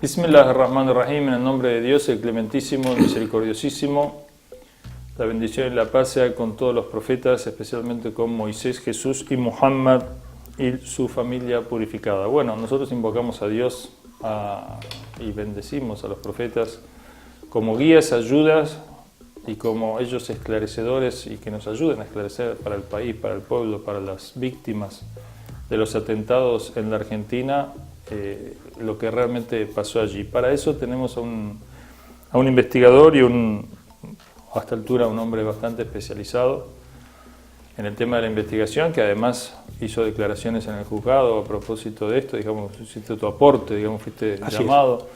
Bismillahirrahmanirrahim, en el nombre de Dios, el clementísimo, el misericordiosísimo. La bendición y la paz sea con todos los profetas, especialmente con Moisés, Jesús y Muhammad y su familia purificada. Bueno, nosotros invocamos a Dios y bendecimos a los profetas como guías, ayudas y como ellos esclarecedores y que nos ayuden a esclarecer para el país, para el pueblo, para las víctimas de los atentados en la Argentina, lo que realmente pasó allí. Para eso tenemos a un investigador y a esta altura un hombre bastante especializado en el tema de la investigación, que además hizo declaraciones en el juzgado a propósito de esto, digamos, hiciste tu aporte, digamos, fuiste llamado.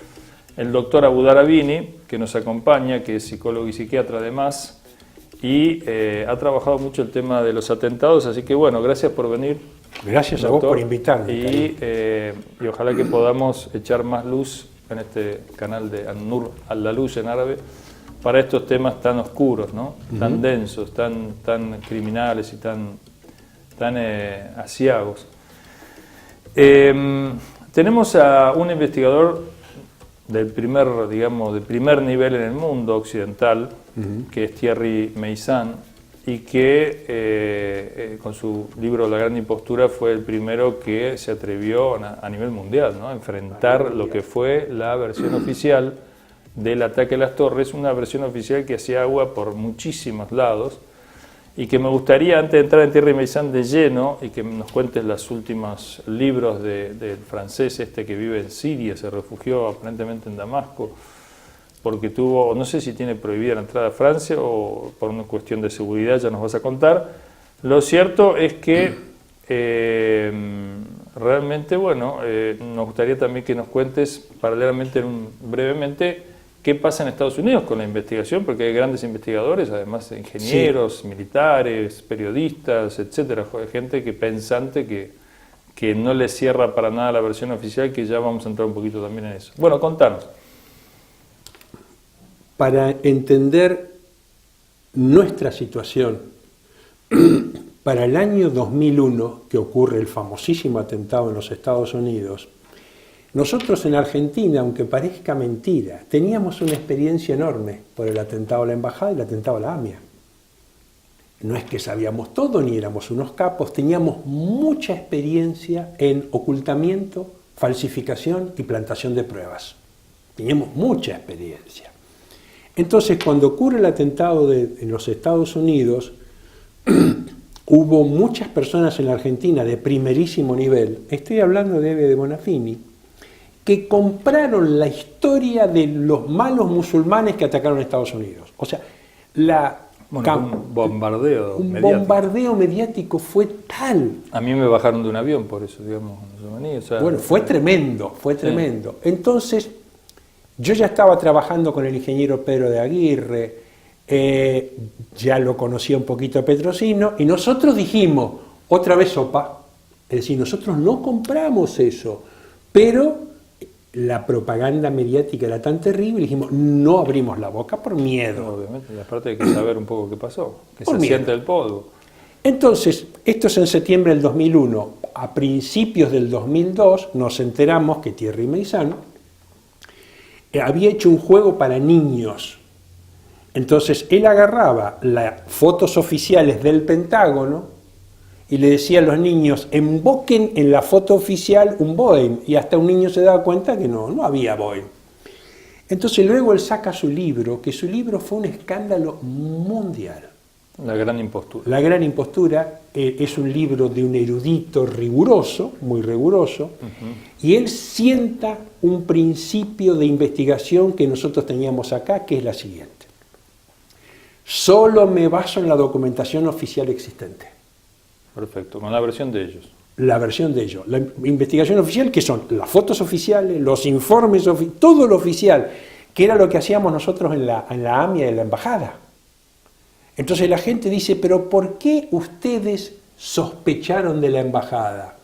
El doctor Abudar Abini, que nos acompaña, que es psicólogo y psiquiatra además, y ha trabajado mucho el tema de los atentados, así que bueno, gracias por venir. Gracias, doctor, a vos por invitarme. Y ojalá que podamos echar más luz en este canal de An-Nur al-Luz en árabe para estos temas tan oscuros, ¿no? Tan densos, tan criminales y tan aciagos. Tenemos a un investigador del primer nivel en el mundo occidental, que es Thierry Meyssan, y que con su libro La Gran Impostura fue el primero que se atrevió a nivel mundial, ¿no? A enfrentar lo que fue la versión oficial del ataque a las torres, una versión oficial que hacía agua por muchísimos lados, y que me gustaría, antes de entrar en Thierry Meyssan de lleno, y que nos cuentes los últimos libros del francés que vive en Siria, se refugió aparentemente en Damasco, porque tuvo, no sé si tiene prohibida la entrada a Francia o por una cuestión de seguridad, ya nos vas a contar. Lo cierto es que realmente, bueno, nos gustaría también que nos cuentes paralelamente, brevemente, qué pasa en Estados Unidos con la investigación, porque hay grandes investigadores, además de ingenieros, militares, periodistas, etcétera, gente pensante que no le cierra para nada la versión oficial, que ya vamos a entrar un poquito también en eso. Bueno, contanos. Para entender nuestra situación, para el año 2001, que ocurre el famosísimo atentado en los Estados Unidos, nosotros en Argentina, aunque parezca mentira, teníamos una experiencia enorme por el atentado a la embajada y el atentado a la AMIA. No es que sabíamos todo ni éramos unos capos, teníamos mucha experiencia en ocultamiento, falsificación y plantación de pruebas. Teníamos mucha experiencia. Entonces, cuando ocurre el atentado en los Estados Unidos, hubo muchas personas en la Argentina de primerísimo nivel, estoy hablando de Eve de Bonafini, que compraron la historia de los malos musulmanes que atacaron a Estados Unidos. O sea, un bombardeo mediático. Bombardeo mediático fue tal. A mí me bajaron de un avión por eso, digamos. Bueno, fue tremendo, fue tremendo. Entonces, yo ya estaba trabajando con el ingeniero Pedro de Aguirre, ya lo conocía un poquito a Petrosino, y nosotros dijimos, otra vez sopa, es decir, nosotros no compramos eso, pero la propaganda mediática era tan terrible, dijimos, no abrimos la boca por miedo. Obviamente, y aparte hay que saber un poco qué pasó, que se siente el polvo. Entonces, esto es en septiembre del 2001, a principios del 2002 nos enteramos que Thierry Meyssan había hecho un juego para niños. Entonces él agarraba las fotos oficiales del Pentágono y le decía a los niños, emboquen en la foto oficial un Boeing, y hasta un niño se daba cuenta que no había Boeing. Entonces luego él saca su libro, que su libro fue un escándalo mundial. La Gran Impostura. La Gran Impostura es un libro de un erudito riguroso, muy riguroso, y él sienta un principio de investigación que nosotros teníamos acá, que es la siguiente. Solo me baso en la documentación oficial existente. Perfecto, con la versión de ellos. La versión de ellos. La investigación oficial, que son las fotos oficiales, los informes oficiales, todo lo oficial, que era lo que hacíamos nosotros en la AMIA y en la embajada. Entonces la gente dice, pero ¿por qué ustedes sospecharon de la embajada?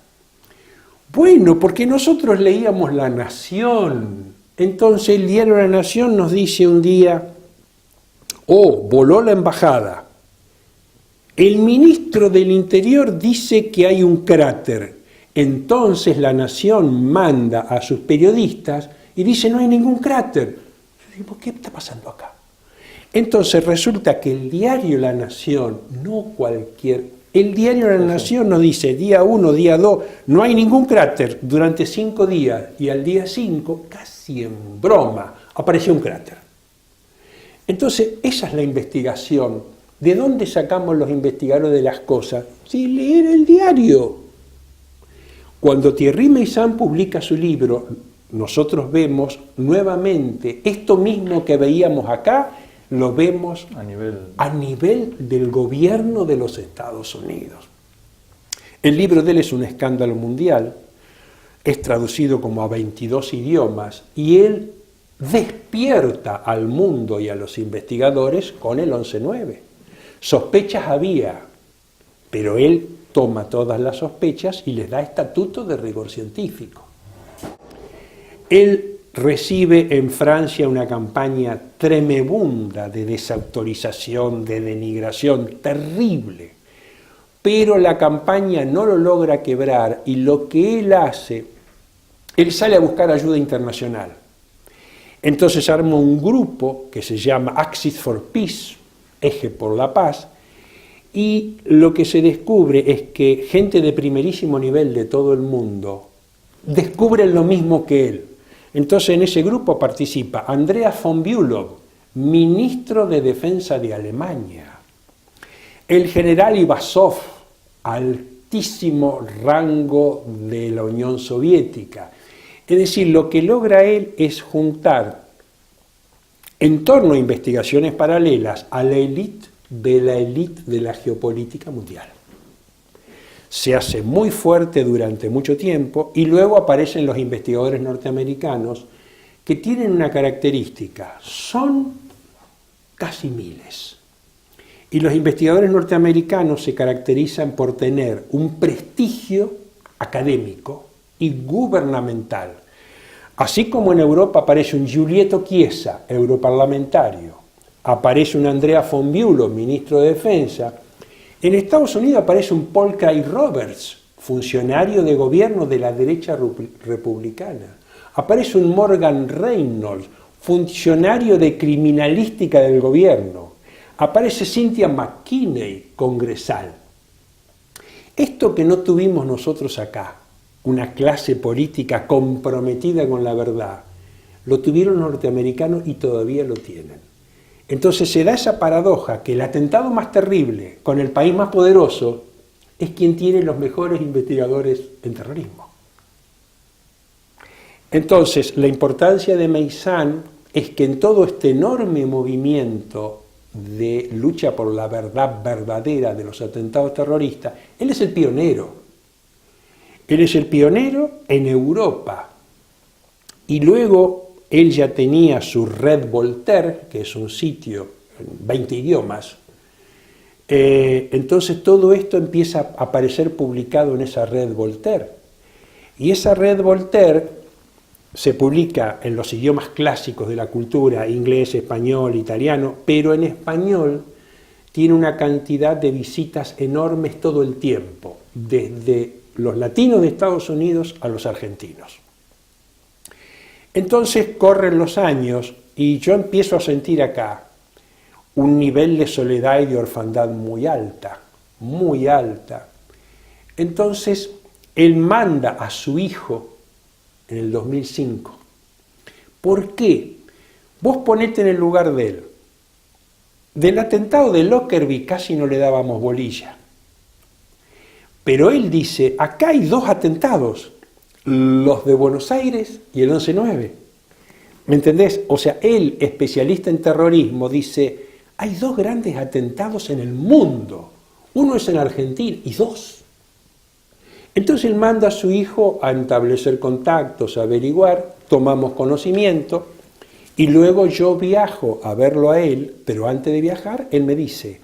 Bueno, porque nosotros leíamos La Nación. Entonces el diario La Nación nos dice un día, voló la embajada. El ministro del Interior dice que hay un cráter. Entonces La Nación manda a sus periodistas y dice no hay ningún cráter. Yo digo, ¿qué está pasando acá? Entonces resulta que el diario La Nación, no cualquier... El diario La Nación nos dice día 1, día 2, no hay ningún cráter durante 5 días, y al día 5, casi en broma, apareció un cráter. Entonces, esa es la investigación. ¿De dónde sacamos los investigadores de las cosas? Sí, leer el diario. Cuando Thierry Meyssan publica su libro, nosotros vemos nuevamente esto mismo que veíamos acá, lo vemos a nivel del gobierno de los Estados Unidos. El libro de él es un escándalo mundial, es traducido como a 22 idiomas, y él despierta al mundo y a los investigadores con el 11/9. Sospechas había, pero él toma todas las sospechas y les da estatuto de rigor científico. Él recibe en Francia una campaña tremenda de desautorización, de denigración, terrible, pero la campaña no lo logra quebrar, y lo que él hace, él sale a buscar ayuda internacional. Entonces arma un grupo que se llama Axis for Peace, Eje por la Paz, y lo que se descubre es que gente de primerísimo nivel de todo el mundo descubren lo mismo que él. Entonces en ese grupo participa Andreas von Bülow, ministro de Defensa de Alemania, el general Ivasov, altísimo rango de la Unión Soviética. Es decir, lo que logra él es juntar en torno a investigaciones paralelas a la élite de la geopolítica mundial. Se hace muy fuerte durante mucho tiempo, y luego aparecen los investigadores norteamericanos que tienen una característica: son casi miles. Y los investigadores norteamericanos se caracterizan por tener un prestigio académico y gubernamental. Así como en Europa aparece un Giulietto Chiesa, europarlamentario, aparece un Andreas von Bülow, ministro de Defensa, en Estados Unidos aparece un Paul Craig Roberts, funcionario de gobierno de la derecha republicana. Aparece un Morgan Reynolds, funcionario de criminalística del gobierno. Aparece Cynthia McKinney, congresal. Esto que no tuvimos nosotros acá, una clase política comprometida con la verdad, lo tuvieron los norteamericanos y todavía lo tienen. Entonces se da esa paradoja que el atentado más terrible con el país más poderoso es quien tiene los mejores investigadores en terrorismo. Entonces, la importancia de Meyssan es que en todo este enorme movimiento de lucha por la verdad verdadera de los atentados terroristas, él es el pionero. Él es el pionero en Europa. Y luego él ya tenía su Red Voltaire, que es un sitio en 20 idiomas. Entonces todo esto empieza a aparecer publicado en esa Red Voltaire. Y esa Red Voltaire se publica en los idiomas clásicos de la cultura, inglés, español, italiano, pero en español tiene una cantidad de visitas enormes todo el tiempo, desde los latinos de Estados Unidos a los argentinos. Entonces corren los años y yo empiezo a sentir acá un nivel de soledad y de orfandad muy alta, muy alta. Entonces él manda a su hijo en el 2005. ¿Por qué? Vos ponete en el lugar de él. Del atentado de Lockerbie casi no le dábamos bolilla. Pero él dice, acá hay 2 atentados, los de Buenos Aires y el 11/9. ¿Me entendés? O sea, él, especialista en terrorismo, dice, hay 2 grandes atentados en el mundo. Uno es en Argentina y 2. Entonces él manda a su hijo a establecer contactos, a averiguar, tomamos conocimiento, y luego yo viajo a verlo a él, pero antes de viajar, él me dice,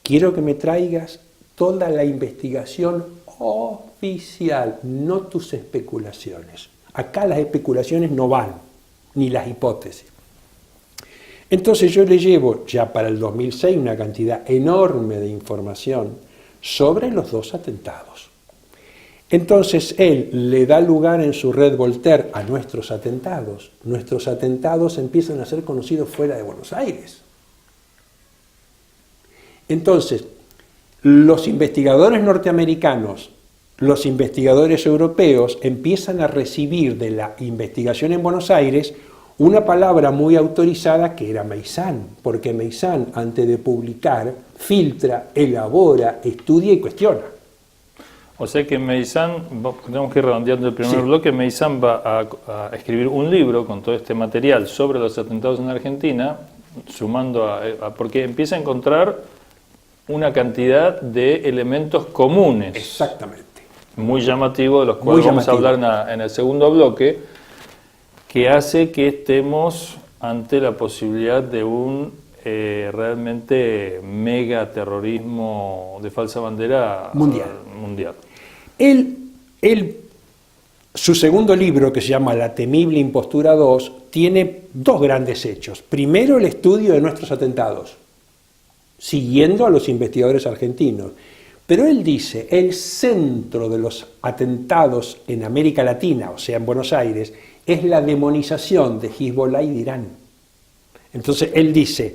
quiero que me traigas toda la investigación oficial, no tus especulaciones. Acá las especulaciones no van, ni las hipótesis. Entonces yo le llevo ya para el 2006 una cantidad enorme de información sobre los 2 atentados. Entonces él le da lugar en su red Voltaire a nuestros atentados. Nuestros atentados empiezan a ser conocidos fuera de Buenos Aires. Entonces, los investigadores norteamericanos, los investigadores europeos empiezan a recibir de la investigación en Buenos Aires una palabra muy autorizada que era Meyssan, porque Meyssan, antes de publicar, filtra, elabora, estudia y cuestiona. O sea que Meyssan, tenemos que ir redondeando el primer bloque, Meyssan va a escribir un libro con todo este material sobre los atentados en Argentina, sumando porque empieza a encontrar una cantidad de elementos comunes. Exactamente. Muy llamativo, de los cuales vamos a hablar en el segundo bloque, que hace que estemos ante la posibilidad de un realmente mega terrorismo de falsa bandera mundial. Su segundo libro, que se llama La temible impostura 2, tiene dos grandes hechos. Primero, el estudio de nuestros atentados, siguiendo a los investigadores argentinos. Pero él dice, el centro de los atentados en América Latina, o sea, en Buenos Aires, es la demonización de Hezbollah y de Irán. Entonces él dice,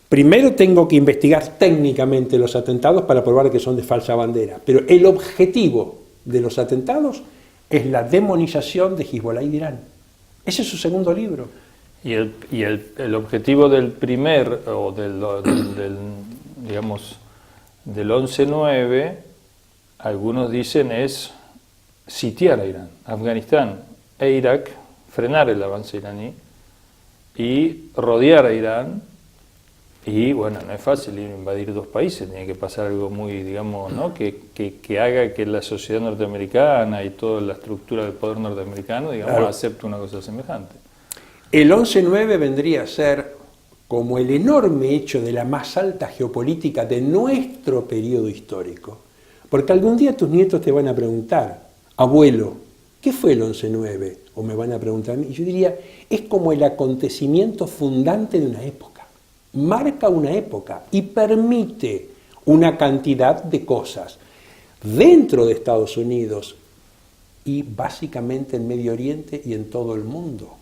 primero tengo que investigar técnicamente los atentados para probar que son de falsa bandera, pero el objetivo de los atentados es la demonización de Hezbollah y de Irán. Ese es su segundo libro. Y el objetivo del primer, o del 11-9, algunos dicen es sitiar a Irán, Afganistán e Irak, frenar el avance iraní y rodear a Irán. Y bueno, no es fácil invadir dos países, tiene que pasar algo muy, digamos, ¿no? que haga que la sociedad norteamericana y toda la estructura del poder norteamericano, digamos, acepte una cosa semejante. El 11-9 vendría a ser como el enorme hecho de la más alta geopolítica de nuestro periodo histórico. Porque algún día tus nietos te van a preguntar, abuelo, ¿qué fue el 11-9? O me van a preguntar a mí. Y yo diría, es como el acontecimiento fundante de una época. Marca una época y permite una cantidad de cosas dentro de Estados Unidos y básicamente en Medio Oriente y en todo el mundo.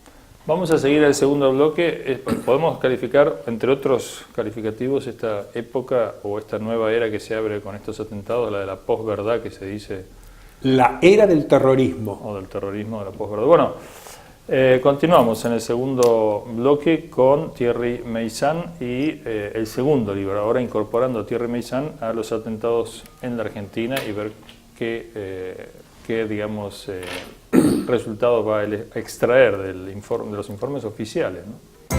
Vamos a seguir el segundo bloque. Podemos calificar, entre otros calificativos, esta época o esta nueva era que se abre con estos atentados, la de la posverdad que se dice. La era del terrorismo. O del terrorismo, de la posverdad. Bueno, continuamos en el segundo bloque con Thierry Meyssan y el segundo libro, ahora incorporando a Thierry Meyssan a los atentados en la Argentina y ver qué digamos, resultados va a extraer de los informes oficiales, ¿no?